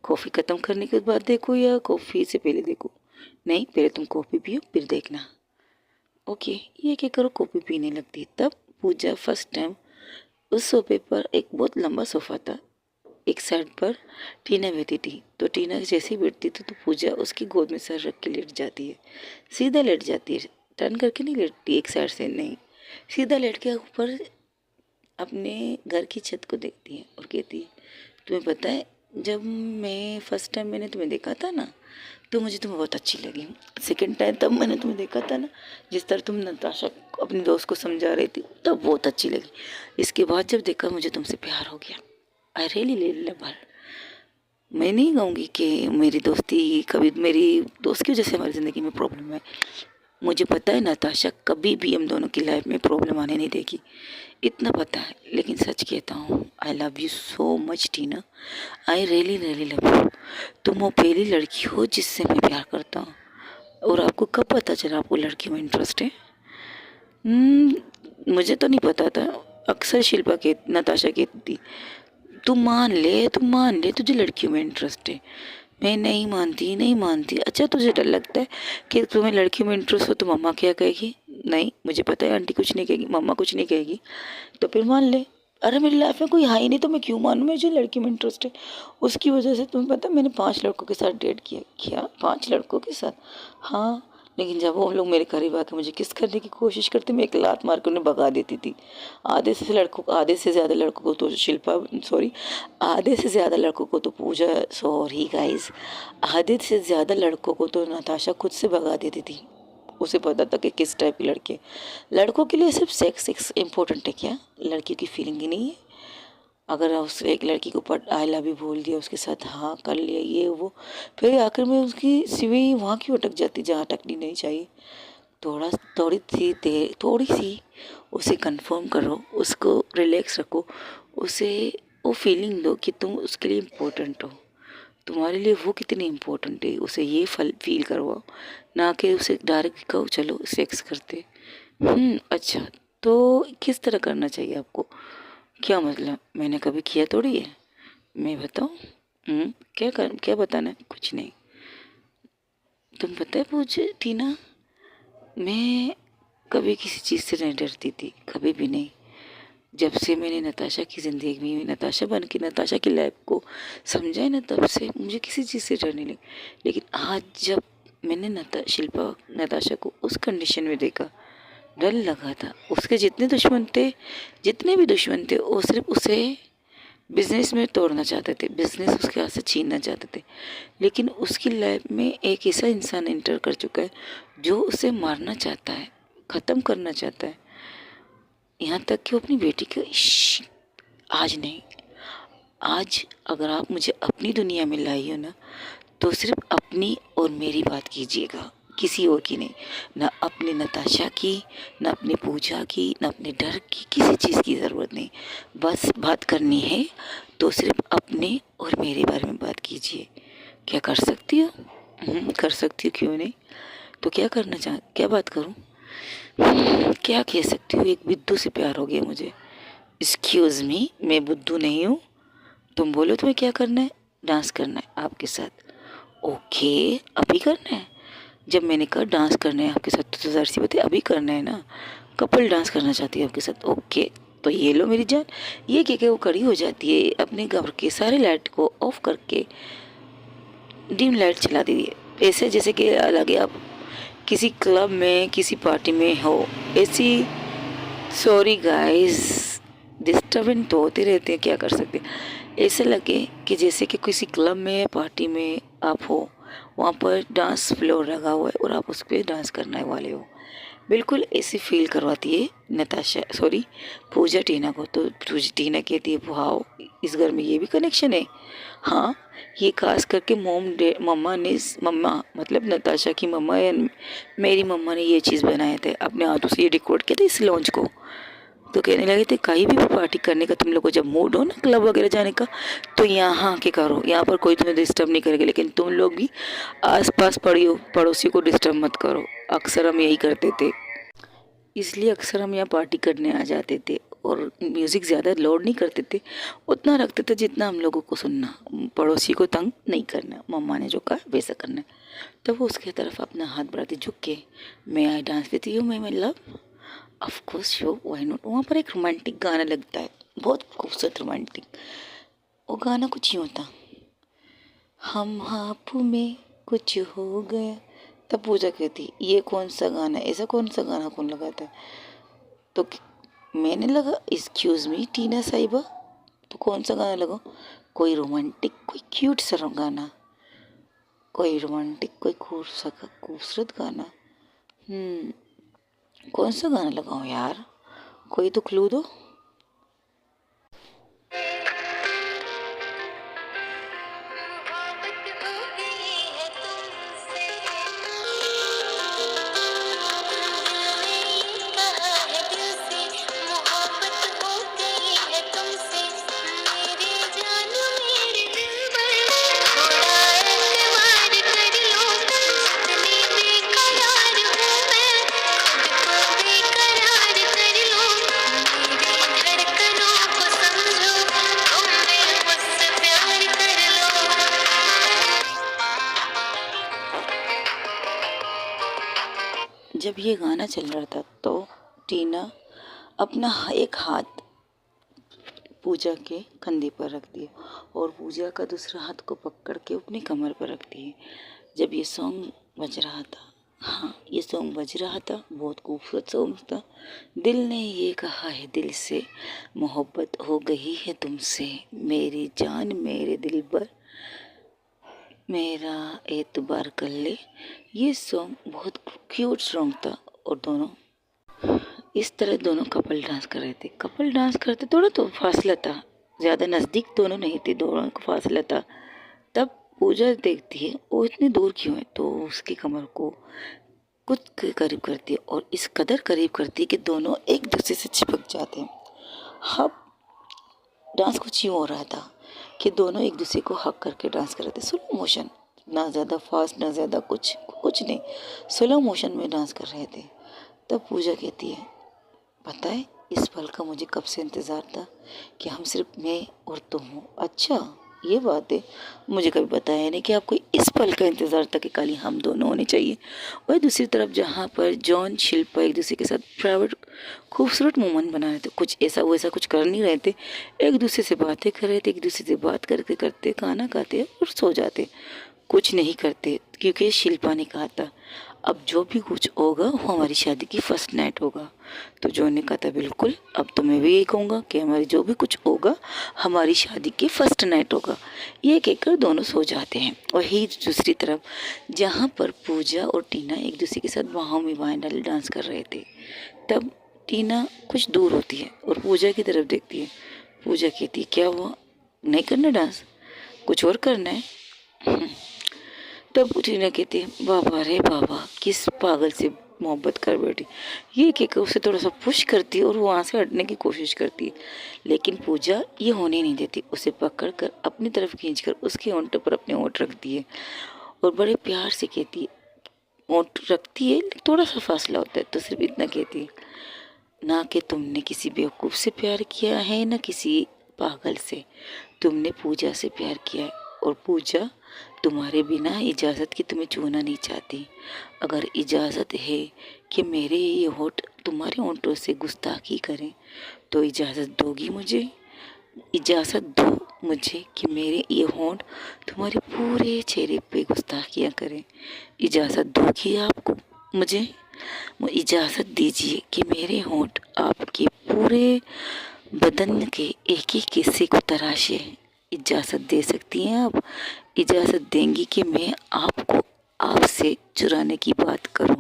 कॉफ़ी ख़त्म करने के बाद देखो या कॉफ़ी से पहले देखो? नहीं, पहले तुम कॉफ़ी पियो फिर देखना। ओके, ये क्या करो, कॉफ़ी पीने लगती है। तब पूजा फर्स्ट टाइम उस सोफे पर, एक बहुत लंबा सोफ़ा था, एक साइड पर टीना बैठी थी। तो टीना जैसे ही बैठती थी तो पूजा उसकी गोद में सर रख के लेट जाती है। सीधा लेट जाती है, टर्न करके नहीं लेटती एक साइड से, नहीं, सीधा लेट के ऊपर अपने घर की छत को देखती है और कहती है तुम्हें पता है, जब मैं फर्स्ट टाइम मैंने तुम्हें देखा था ना, तो मुझे तुम्हें बहुत अच्छी लगी। सेकंड टाइम तब मैंने तुम्हें देखा था ना, जिस तरह तुम नताशा अपनी दोस्त को समझा रही थी, तब बहुत अच्छी लगी। इसके बाद जब देखा मुझे तुमसे प्यार हो गया। आई रियली लव हर। मैं नहीं कहूँगी कि मेरी दोस्ती कभी, मेरी दोस्त की वजह से हमारी ज़िंदगी में प्रॉब्लम है। मुझे पता है नताशा कभी भी हम दोनों की लाइफ में प्रॉब्लम आने नहीं देगी, इतना पता है। लेकिन सच कहता हूँ, I love you so much Tina, I really really love you. तुम वो पहली लड़की हो जिससे मैं प्यार करता हूँ। और आपको कब पता चला आपको लड़की में इंटरेस्ट है? मुझे तो नहीं पता था। अक्सर नताशा कहती थी तुम मान ले तुझे लड़कियों में इंटरेस्ट है। मैं नहीं मानती। अच्छा तुझे डर लगता है कि तुम्हें लड़कियों में इंटरेस्ट हो तो मम्मा क्या कहेगी? नहीं, मुझे पता है आंटी कुछ नहीं कहेगी, मम्मा कुछ नहीं कहेगी, तो फिर मान ले। अरे मेरी लाइफ में कोई है ही नहीं तो मैं क्यों मानूं मुझे लड़की में इंटरेस्ट है। उसकी वजह से तुम्हें पता है मैंने 5 लड़कों के साथ डेट किया। क्या 5 लड़कों के साथ? हाँ, लेकिन जब वो लोग मेरे करीब आके मुझे किस करने की कोशिश करते, मैं एक लात मार के उन्हें भगा देती थी। आधे से ज़्यादा लड़कों को तो शिल्पा, सॉरी, आधे से ज़्यादा लड़कों को तो पूजा, सॉरी गाइस, आधे से ज़्यादा लड़कों को तो नताशा खुद से भगा देती थी। उसे पता था कि किस टाइप के लड़के। लड़कों के लिए सिर्फ सेक्स इम्पोर्टेंट है क्या? लड़की की फीलिंग ही नहीं है? अगर उस एक लड़की को पट आई लव यू बोल दिया, उसके साथ हाँ कर लिया ये वो, फिर आखिर में उसकी सिवी वहाँ क्यों अटक जाती जहाँ अटकनी नहीं चाहिए। थोड़ी सी उसे कंफर्म करो, उसको रिलैक्स रखो, उसे वो फीलिंग दो कि तुम उसके लिए इम्पोर्टेंट हो, तुम्हारे लिए वो कितनी इम्पोर्टेंट है, उसे ये फील करवाओ, ना कि उसे डायरेक्ट कहो चलो सेक्स करते। अच्छा, तो किस तरह करना चाहिए आपको, क्या मतलब, मैंने कभी किया थोड़ी है, मैं बताऊँ। क्या बताना है, कुछ नहीं। तुम पता है पूछे टीना, मैं कभी किसी चीज़ से नहीं डरती थी, कभी भी नहीं। जब से मैंने नताशा की ज़िंदगी में नताशा बन के नताशा की लाइफ को समझा है ना, तब से मुझे किसी चीज़ से डर नहीं लगी। लेकिन आज जब मैंने शिल्पा नताशा को उस कंडीशन में देखा, डर लगा था। उसके जितने भी दुश्मन थे वो सिर्फ उसे बिजनेस में तोड़ना चाहते थे, बिजनेस उसके हाथ से छीनना चाहते थे। लेकिन उसकी लाइफ में एक ऐसा इंसान एंटर कर चुका है जो उसे मारना चाहता है, ख़त्म करना चाहता है। यहाँ तक कि वो अपनी बेटी को आज नहीं, आज अगर आप मुझे अपनी दुनिया में लाई हो ना, तो सिर्फ अपनी और मेरी बात कीजिएगा, किसी और की नहीं। ना अपने नताशा की, ना अपनी पूजा की, ना अपने डर की, किसी चीज़ की ज़रूरत नहीं। बस बात करनी है तो सिर्फ अपने और मेरे बारे में बात कीजिए। क्या कर सकती हो? कर सकती हो, क्यों नहीं। तो क्या बात करूं? क्या कह सकती हूँ, एक बुद्धू से प्यार हो गया मुझे। एक्सक्यूज़ मी, मैं बुद्धू नहीं हूँ। तुम बोलो तुम्हें क्या करना है, डांस करना है आपके साथ। ओके, अभी करना है। जब मैंने कहा डांस करना है आपके साथ तो ज़ाहिर सी बात है अभी करना है ना। कपल डांस करना चाहती है आपके साथ, ओके। तो ये लो मेरी जान, ये कह के वो खड़ी हो जाती है, अपने घर के सारे लाइट को ऑफ करके डिम लाइट चला दीजिए, ऐसे जैसे कि लगे आप किसी क्लब में किसी पार्टी में हो। ऐसी, सॉरी गाइस, डिस्टर्बिंग तो होते रहते हैं, क्या कर सकते हैं। ऐसे लगे कि जैसे कि किसी क्लब में पार्टी में आप हो, वहाँ पर डांस फ्लोर लगा हुआ है और आप उस पर डांस करने वाले हो। बिल्कुल ऐसी फील करवाती है पूजा टीना को। तो टीना कहती है वाओ, इस घर में ये भी कनेक्शन है। हाँ, ये खास करके मम्मा मतलब नताशा की मम्मा या मेरी मम्मा ने ये चीज़ बनाए थे, अपने हाथों से ये डेकोरेट किया था इस लॉन्च को। तो कहने लगे थे कहीं भी पार्टी करने का तुम लोग को जब मूड हो ना क्लब वगैरह जाने का, तो यहाँ के करो, यहाँ पर कोई तुम्हें डिस्टर्ब नहीं करेगा, लेकिन तुम लोग भी आस पास पड़ोसी को डिस्टर्ब मत करो। अक्सर हम यही करते थे, इसलिए अक्सर हम यहाँ पार्टी करने आ जाते थे और म्यूज़िक ज़्यादा लोड नहीं करते थे, उतना रखते थे जितना हम लोगों को सुनना, पड़ोसी को तंग नहीं करना, मम्मा ने जो कहा वैसा करना। तब वो उसकी तरफ अपना हाथ बढ़ाती झुक के, मैं आई डांस विद यू मैं love, of course show why not. वहाँ पर एक रोमांटिक गाना लगता है, बहुत खूबसूरत रोमांटिक। वो गाना कुछ यूँ था, हम आप में कुछ हो गया। तब पूजा कहती ये कौन सा गाना है, ऐसा कौन सा गाना कौन लगाता है। तो मैंने लगा एक्सक्यूज़ मी टीना साहिबा, तो कौन सा गाना लगाओ, कोई रोमांटिक कोई क्यूट सा गाना, कोई रोमांटिक कोई खूबसूरत गाना। कौन सा गाना लगाऊं यार, कोई तो क्लू दो। जब ये गाना चल रहा था तो टीना अपना एक हाथ पूजा के कंधे पर रख दिया और पूजा का दूसरा हाथ को पकड़ के अपनी कमर पर रख दिए। जब ये सॉन्ग बज रहा था, हाँ ये सॉन्ग बज रहा था, बहुत खूबसूरत सॉन्ग था। दिल ने ये कहा है दिल से, मोहब्बत हो गई है तुमसे, मेरी जान मेरे दिल पर मेरा एतबार कर ले। ये सॉन्ग बहुत क्यूट सॉन्ग था और दोनों इस तरह दोनों कपल डांस कर रहे थे। कपल डांस करते थोड़ा तो फासला था, ज़्यादा नज़दीक दोनों नहीं थे, दोनों का फासला था। तब पूजा देखती है वो इतनी दूर क्यों है, तो उसकी कमर को कुछ के करीब करती है और इस कदर करीब करती है कि दोनों एक दूसरे से चिपक जाते हैं। अब डांस कुछ यूँ हो रहा था कि दोनों एक दूसरे को हक करके डांस कर रहे थे, स्लो मोशन, ना ज़्यादा फास्ट ना ज़्यादा कुछ कुछ नहीं, स्लो मोशन में डांस कर रहे थे। तब पूजा कहती है, पता है इस पल का मुझे कब से इंतज़ार था कि हम सिर्फ मैं और तुम हो। अच्छा ये बात है, मुझे कभी बताया नहीं कि आपको इस पल का इंतज़ार था कि खाली हम दोनों होने चाहिए। और दूसरी तरफ जहाँ पर जॉन शिल्पा एक दूसरे के साथ प्राइवेट खूबसूरत मोमेंट बना रहे थे, कुछ ऐसा वैसा कुछ कर नहीं रहे थे, एक दूसरे से बातें कर रहे थे, एक दूसरे से बात करते करते खाना खाते और सो जाते, कुछ नहीं करते, क्योंकि शिल्पा ने कहा था अब जो भी कुछ होगा वो हमारी शादी की फर्स्ट नाइट होगा। तो जॉन ने कहा था बिल्कुल, अब तो मैं भी यही कहूँगा कि हमारी जो भी कुछ होगा हमारी शादी की फर्स्ट नाइट होगा। ये कहकर दोनों सो जाते हैं। और ही दूसरी तरफ जहाँ पर पूजा और टीना एक दूसरे के साथ बाहों में बाहें डाले डांस कर रहे थे, तब टीना कुछ दूर होती है और पूजा की तरफ देखती है। पूजा कहती है क्या हुआ, नहीं करना डांस, कुछ और करना है। तब टीना कहती है बाबा रे बाबा, किस पागल से मोहब्बत कर बैठी। ये कहकर उसे थोड़ा सा पुश करती है और वो वहाँ से हटने की कोशिश करती है, लेकिन पूजा ये होने नहीं देती, उसे पकड़ कर अपनी तरफ खींचकर उसके होंठ पर अपने होंठ रखती है और बड़े प्यार से कहती है, होंठ रखती है थोड़ा सा फासला होता है तो सिर्फ इतना कहती है, ना कि तुमने किसी बेवकूफ़ से प्यार किया है ना किसी पागल से, तुमने पूजा से प्यार किया है और पूजा तुम्हारे बिना इजाज़त की तुम्हें छूना नहीं चाहती। अगर इजाज़त है कि मेरे ये होठ तुम्हारे होंठों से गुस्ताखी करें तो इजाज़त दोगी मुझे, इजाज़त दो मुझे कि मेरे ये होंठ तुम्हारे पूरे चेहरे पे गुस्ताखियाँ करें। इजाज़त दोगी आपको मुझे, वो इजाज़त दीजिए कि मेरे होंठ आपके पूरे बदन के एक एक हिस्से को तराशे। इजाज़त दे सकती हैं आप, इजाज़त देंगी कि मैं आपको आपसे चुराने की बात करूं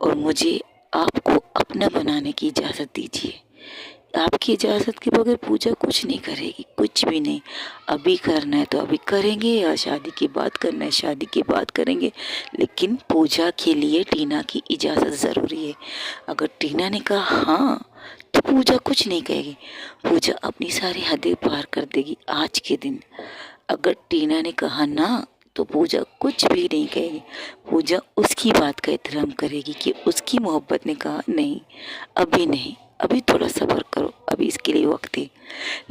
और मुझे आपको अपना बनाने की इजाज़त दीजिए। आपकी इजाज़त के बगैर पूजा कुछ नहीं करेगी, कुछ भी नहीं। अभी करना है तो अभी करेंगे, या शादी की बात करना है शादी की बात करेंगे, लेकिन पूजा के लिए टीना की इजाज़त ज़रूरी है। अगर टीना ने कहा हाँ तो पूजा कुछ नहीं कहेगी, पूजा अपनी सारी हदें पार कर देगी आज के दिन। अगर टीना ने कहा ना तो पूजा कुछ भी नहीं कहेगी, पूजा उसकी बात का एहतराम करेगी कि उसकी मोहब्बत ने कहा नहीं, अभी नहीं, अभी थोड़ा सब्र करो, अभी इसके लिए वक्त है।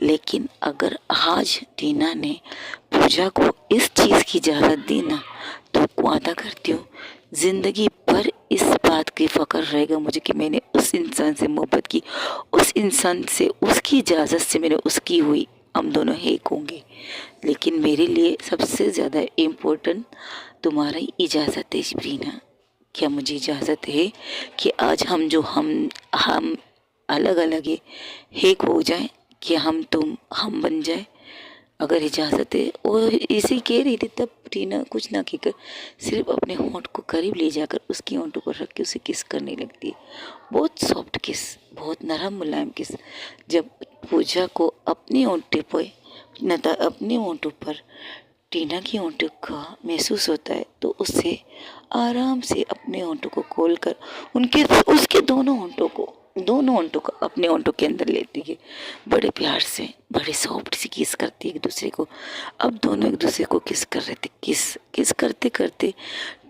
लेकिन अगर आज टीना ने पूजा को इस चीज़ की इजाज़त दी ना, तो वादा करती हूँ ज़िंदगी भर इस बात की फ़ख्र रहेगा मुझे कि मैंने उस इंसान से मोहब्बत की, उस इंसान से उसकी इजाज़त से मैंने उसकी हुई, हम दोनों एक होंगे। लेकिन मेरे लिए सबसे ज़्यादा इम्पोर्टेंट तुम्हारी इजाज़त है टीना। क्या मुझे इजाज़त है कि आज हम अलग अलग है, एक हो जाए, कि हम तुम हम बन जाए, अगर इजाज़त है। और इसी कह रही थी तब टीना कुछ ना कहकर सिर्फ अपने होंठ को करीब ले जाकर उसकी होंठों पर रख के उसे किस करने लगती है, बहुत सॉफ्ट किस, बहुत नरम मुलायम किस। जब पूजा को अपने होंठे पर अपने होंठों पर टीना की होंठों का महसूस होता है तो उसे आराम से अपने होंठों को खोलकर उसके दोनों होंठों को अपने होंठों के अंदर लेती है, बड़े प्यार से बड़े सॉफ्ट से किस करती है एक दूसरे को। अब दोनों एक दूसरे को किस कर रहे थे, किस किस करते करते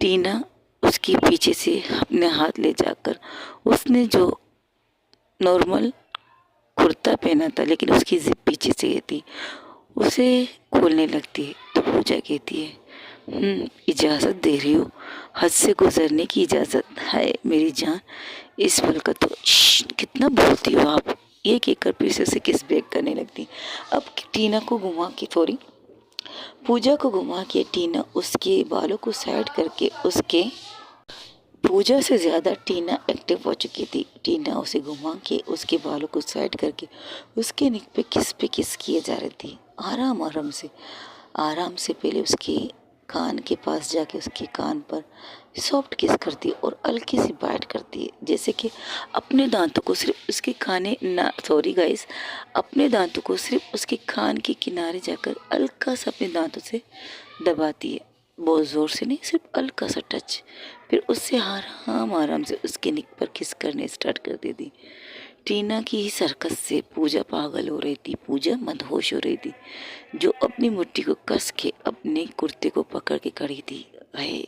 टीना उसके पीछे से अपने हाथ ले जाकर उसने जो नॉर्मल कुर्ता पहना था लेकिन उसकी जिप पीछे से ये थी, उसे खोलने लगती है। तो पूजा कहती है इजाज़त दे रही हो, हद से गुजरने की इजाज़त है मेरी जान, इस पल का तो कितना बोलती हो आप, ये कहकर फिर से उसे किस बैक करने लगती। अब टीना को घुमा के थोड़ी पूजा को घुमा के टीना उसके बालों को साइड करके उसके पूजा से ज़्यादा टीना एक्टिव हो चुकी थी। टीना उसे घुमा के उसके बालों को साइड करके उसके नेक पे किस किए जा रही थी, आराम आराम से पहले उसके कान के पास जाके उसके कान पर सॉफ्ट किस करती है और हल्की सी बाइट करती है, जैसे कि अपने दांतों को सिर्फ उसके खाने ना सॉरी गाइस अपने दांतों को सिर्फ उसके कान के किनारे जाकर हल्का सा अपने दांतों से दबाती है, बहुत ज़ोर से नहीं, सिर्फ हल्का सा टच। फिर उससे आराम आराम से उसके निक पर किस करने स्टार्ट कर देती। टीना की ही सरकस से पूजा पागल हो रही थी, पूजा मदहोश हो रही थी, जो अपनी मुट्ठी को कस के अपने कुर्ते को पकड़ के खड़ी थी। है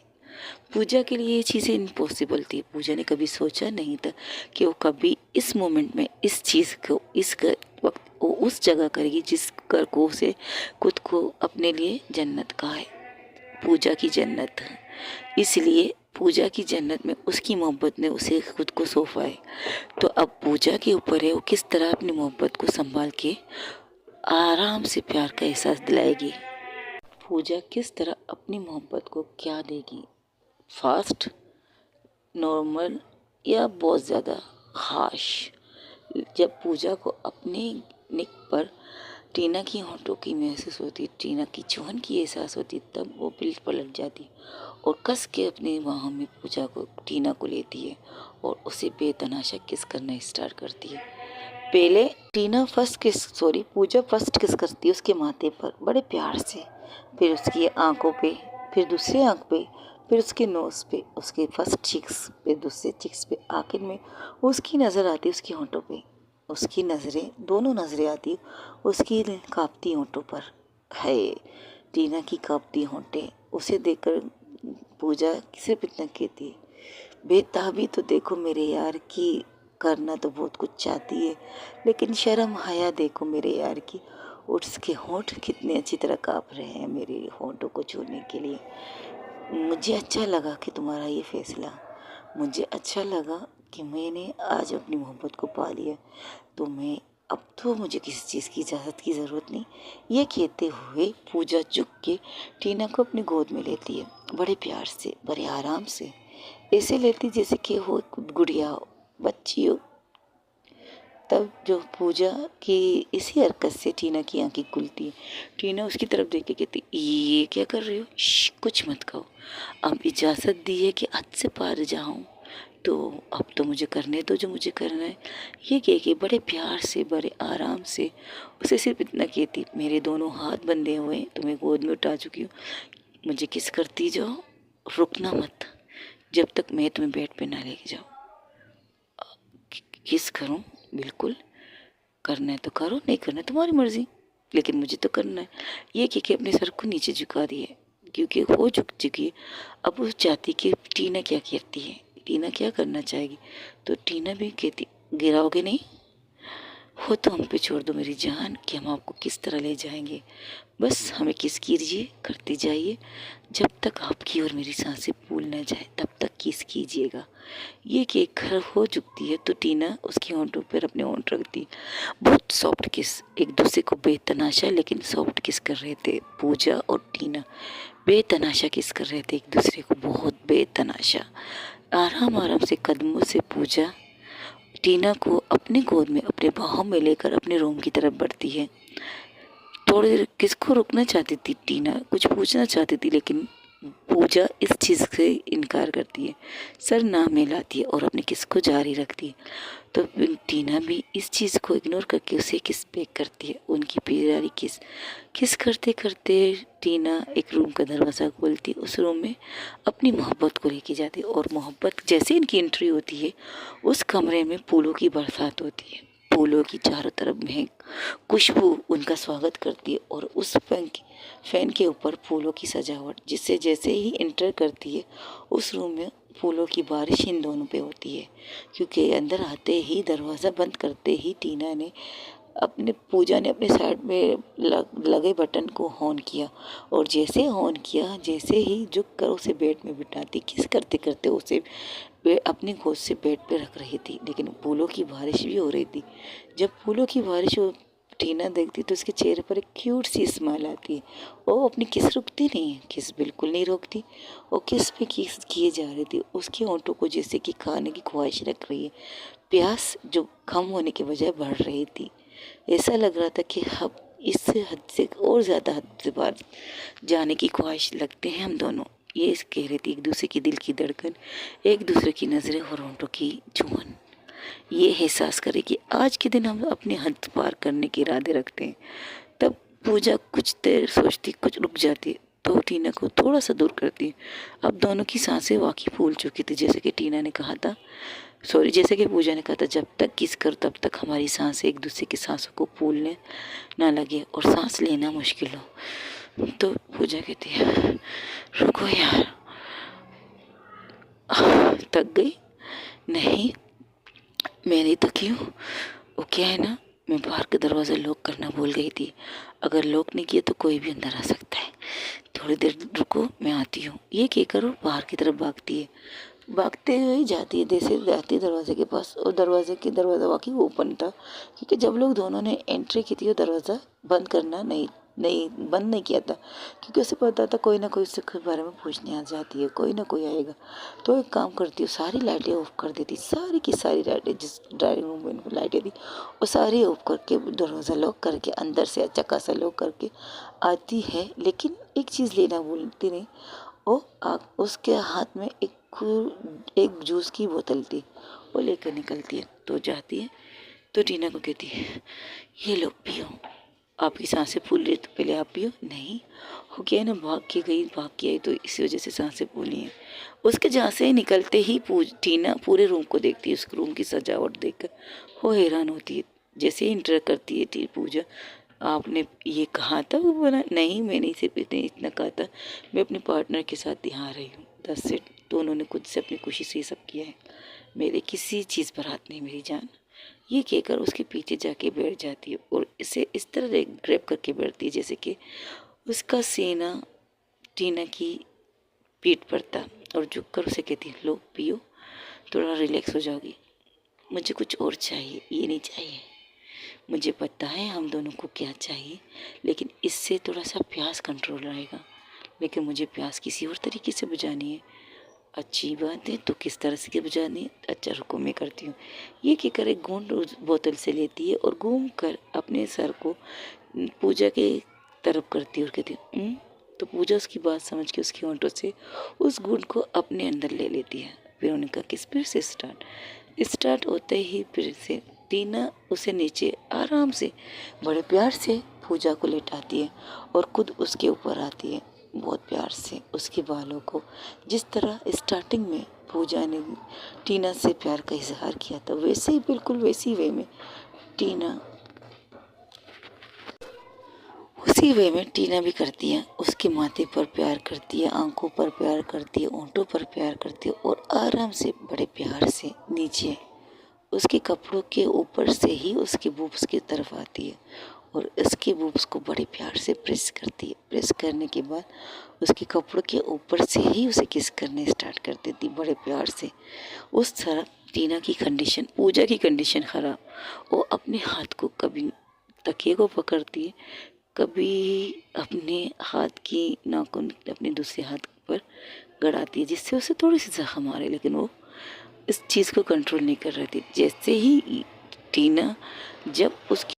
पूजा के लिए ये चीज़ें इम्पॉसिबल थी। पूजा ने कभी सोचा नहीं था कि वो कभी इस मोमेंट में इस चीज़ को वक्त वो उस जगह करेगी जिस कर को उसे खुद को अपने लिए जन्नत कहा है, पूजा की जन्नत। इसलिए पूजा की जन्नत में उसकी मोहब्बत ने उसे खुद को सौंपा है। तो अब पूजा के ऊपर है वो किस तरह अपनी मोहब्बत को संभाल के आराम से प्यार का एहसास दिलाएगी। पूजा किस तरह अपनी मोहब्बत को क्या देगी, फास्ट, नॉर्मल या बहुत ज़्यादा खास। जब पूजा को अपने निक पर टीना की होंठों की महसूस होती, टीना की चुहन की एहसास होती, तब वो बिल पलट जाती और कस के अपने बाहों में पूजा को टीना को लेती है और उसे बेतनाशा किस करना स्टार्ट करती है। पहले पूजा फर्स्ट किस करती है उसके माथे पर बड़े प्यार से, फिर उसकी आंखों पे, फिर दूसरी आंख पे, फिर उसके नोज़ पे, उसके फर्स्ट चिक्स पे, दूसरे चिक्स पे, आखिर में उसकी नज़र आती है उसकी होंठों पे, उसकी नज़रें दोनों नज़रें आती उसकी कांपती होंठों पर। है टीना की कांपती होंठें उसे देखकर पूजा सिर्फ इतना कहती, बेताबी तो देखो मेरे यार की, करना तो बहुत कुछ चाहती है लेकिन शर्म हया देखो मेरे यार की। उसके होंठ कितने अच्छी तरह काँप रहे हैं मेरे होंठों को छूने के लिए। मुझे अच्छा लगा कि तुम्हारा ये फैसला, मुझे अच्छा लगा कि मैंने आज अपनी मोहब्बत को पा लिया, तो मैं अब तो मुझे किसी चीज़ की इजाज़त की ज़रूरत नहीं। ये कहते हुए पूजा झुक के टीना को अपनी गोद में लेती है, बड़े प्यार से, बड़े आराम से, ऐसे लेती जैसे कि हो गुड़िया हो, बच्ची हो। तब जो पूजा की इसी हरकत से टीना की आंखें खुलती है। टीना उसकी तरफ देख के कहती, ये क्या कर रहे हो, कुछ मत कहो, अब इजाज़त दी है कि हद से पार जाऊँ, तो अब तो मुझे करने दो जो मुझे करना है। ये कह के बड़े प्यार से, बड़े आराम से उसे सिर्फ इतना कहती, मेरे दोनों हाथ बंधे हुए तुम्हें गोद में उठा चुकी हूँ, मुझे किस करती जाओ, रुकना मत जब तक मैं तुम्हें बेड पे ना लेके जाऊँ। किस करूँ, बिल्कुल, करना है तो करो, नहीं करना है तुम्हारी मर्जी, लेकिन मुझे तो करना है। ये कह के अपने सर को नीचे झुका दिए, क्योंकि वो झुक चुकी है। अब वो चाहती कि टीना क्या कहती है, टीना क्या करना चाहेगी, तो टीना भी कहती, गिराओगे नहीं हो तो हम पे छोड़ दो मेरी जान, कि हम आपको किस तरह ले जाएंगे, बस हमें किस कीजिए, करते जाइए, जब तक आपकी और मेरी सांसें भूल न जाए तब तक किस कीजिएगा। ये केक घर हो चुकती है तो टीना उसकी होंठों पर अपने होंठ रखती, बहुत सॉफ्ट किस, एक दूसरे को बेतनाशा लेकिन सॉफ्ट किस कर रहे थे। पूजा और टीना बेतनाशा किस कर रहे थे एक दूसरे को, बहुत बेतनाशा। आराम आराम से कदमों से पूजा टीना को अपनी गोद में अपने बाहों में लेकर अपने रूम की तरफ बढ़ती है। थोड़ी देर किसको रुकना चाहती थी टीना, कुछ पूछना चाहती थी, लेकिन पूजा इस चीज़ से इनकार करती है, सर ना मिलाती है और अपने किस को जारी रखती है। तो टीना भी इस चीज़ को इग्नोर करके उसे किस पैक करती है, उनकी प्यारी किस। किस करते करते टीना एक रूम का दरवाज़ा खोलती, उस रूम में अपनी मोहब्बत को लेके जाती और मोहब्बत जैसे इनकी एंट्री होती है उस कमरे में फूलों की बरसात होती है, फूलों की चारों तरफ महक खुशबू उनका स्वागत करती है और उस फैन के ऊपर फूलों की सजावट, जिससे जैसे ही एंटर करती है उस रूम में फूलों की बारिश इन दोनों पे होती है। क्योंकि अंदर आते ही, दरवाज़ा बंद करते ही पूजा ने अपने साइड में लगे बटन को ऑन किया और जैसे ऑन किया, जैसे ही झुक कर उसे बेड में बिठाती, किस करते करते उसे अपनी गोद से बेड पे रख रही थी, लेकिन फूलों की बारिश भी हो रही थी। जब फूलों की बारिश हो टीना देखती तो उसके चेहरे पर एक क्यूट सी स्माइल आती है। वो अपनी किस रुकती नहीं है, किस बिल्कुल नहीं रोकती, वो किस पे किस किए जा रही थी, उसके होंठों को जैसे कि खाने की ख्वाहिश रख रही है, प्यास जो कम होने के बजाय बढ़ रही थी। ऐसा लग रहा था कि अब इससे हद से और ज़्यादा हद से बाहर जाने की ख्वाहिश लगते हैं हम दोनों। ये कह रही थी एक दूसरे की दिल की धड़कन, एक दूसरे की नज़रें और होंठों की चुम्बन। ये एहसास करें कि आज के दिन हम अपने हद पार करने के इरादे रखते हैं। तब पूजा कुछ देर सोचती, कुछ रुक जाती, तो टीना को थोड़ा सा दूर करती। अब दोनों की सांसें वाकई फूल चुकी थी। जैसे कि टीना ने कहा था, सॉरी, जैसे कि पूजा ने कहा था, जब तक किस करो तब तक हमारी सांसें एक दूसरे की सांसों को फूलने ना लगे और सांस लेना मुश्किल हो। तो पूजा कहती है, रुको यार, थक गई? नहीं, मैं नहीं थकी हूँ। वो क्या है ना, मैं बाहर का दरवाज़ा लॉक करना भूल गई थी। अगर लॉक नहीं किया तो कोई भी अंदर आ सकता है। थोड़ी देर रुको, मैं आती हूँ। ये कहकर वो बाहर की तरफ भागती है। भागते हुए जाती है, जैसे जाती है दरवाजे के पास, और दरवाज़ा वाकई ओपन था, क्योंकि जब लोग दोनों ने एंट्री की थी वो दरवाज़ा बंद करना बंद नहीं किया था, क्योंकि उसे पता था कोई ना कोई उसके बारे में पूछने आ जाती है, कोई ना कोई आएगा। तो एक काम करती हूँ, सारी लाइटें ऑफ कर देती, सारी की सारी लाइटें, जिस ड्राइंग रूम में लाइटें थी वो सारी ऑफ करके दरवाज़ा लॉक करके अंदर से अच्छा खासा लॉक करके आती है। लेकिन एक चीज़ लेना भूलती नहीं, वो उसके हाथ में एक जूस की बोतल थी, वो लेकर निकलती है। तो जाती है तो टीना को कहती है, ये लो पियो, आपकी सांसें फूल रही तो पहले आप पियो। नहीं, हो गया ना, भाग के आई तो इसी वजह से सांसें फूली हैं। उसके जहाँ से निकलते ही टीना पूरे रूम को देखती है, उस रूम की सजावट देखकर वो हैरान होती है। जैसे ही इंटर करती है पूजा, आपने ये कहा था? वो बोला, नहीं, मैंने सिर्फ इतना कहा था, मैं अपने पार्टनर के साथ यहाँ रही हूँ, 10 से। तो उन्होंने खुद से अपनी खुशी से ये सब किया है, मेरे किसी चीज़ पर हाथ नहीं मेरी जान। ये कहकर उसके पीछे जाके बैठ जाती है और इसे इस तरह ग्रैब करके बैठती है जैसे कि उसका सीना टीना की पीठ पर था, और झुक कर उसे कहती है, लो पियो, थोड़ा रिलैक्स हो जाओगी। मुझे कुछ और चाहिए, ये नहीं चाहिए। मुझे पता है हम दोनों को क्या चाहिए, लेकिन इससे थोड़ा सा प्यास कंट्रोल रहेगा। लेकिन मुझे प्यास किसी और तरीके से बुझानी है। अच्छी बात है, तो किस तरह से बुझानी है? अच्छा रुको, मैं करती हूँ। ये कहकर एक घूंट उस बोतल से लेती है और घूम कर अपने सर को पूजा के तरफ करती है और कहती है, तो पूजा उसकी बात समझ के उसके होंठों से उस घूंट को अपने अंदर ले लेती है। फिर उन्होंने कहा कि फिर से स्टार्ट होते ही फिर से टीना उसे नीचे आराम से बड़े प्यार से पूजा को लेटाती है और खुद उसके ऊपर आती है, बहुत प्यार से उसके बालों को, जिस तरह स्टार्टिंग में पूजा ने टीना से प्यार का इजहार किया था, वैसे ही बिल्कुल वैसी वे में टीना उसी वे में टीना भी करती है। उसके माथे पर प्यार करती है, आंखों पर प्यार करती है, होंठों पर प्यार करती है और आराम से बड़े प्यार से नीचे उसके कपड़ों के ऊपर से ही उसके बूब्स की तरफ आती है और उसके बूब्स को बड़े प्यार से प्रेस करती है। प्रेस करने के बाद उसके कपड़ों के ऊपर से ही उसे किस करने स्टार्ट कर देती बड़े प्यार से। उस तरह टीना की कंडीशन, पूजा की कंडीशन ख़राब। वो अपने हाथ को कभी तकिए को पकड़ती है, कभी अपने हाथ की नाखून अपने दूसरे हाथ पर गड़ाती है, जिससे उसे थोड़ी सी जख्म आ रही, लेकिन वो इस चीज़ को कंट्रोल नहीं कर रही थी। जैसे ही टीना जब उसकी